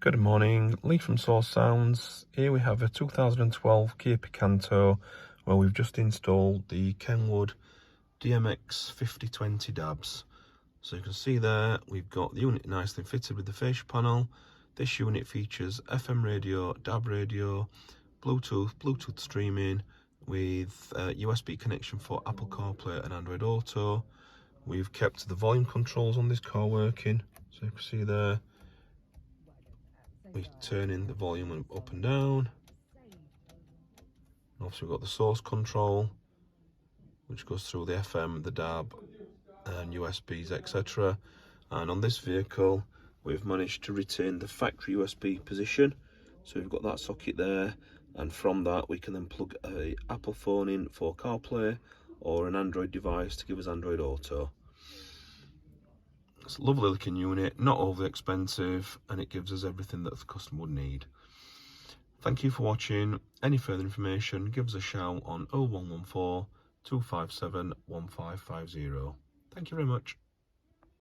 Good morning, Lee from Source Sounds. Here we have a 2012 Kia Picanto where we've just installed the KENWOOD DMX8020DABS. So you can see there we've got the unit nicely fitted with the fascia panel. This unit features FM radio, DAB radio, Bluetooth streaming with USB connection for Apple CarPlay and Android Auto. We've kept the volume controls on this car working, so you can see there we're turning the volume up and down. Also we've got the source control, which goes through the FM, the DAB and USBs, etc. And on this vehicle we've managed to retain the factory USB position, so we've got that socket there, and from that we can then plug a Apple phone in for CarPlay or an Android device to give us Android Auto. It's a lovely looking unit, not overly expensive, and it gives us everything that the customer would need. Thank you for watching. Any further information, give us a shout on 0114 257 1550. Thank you very much.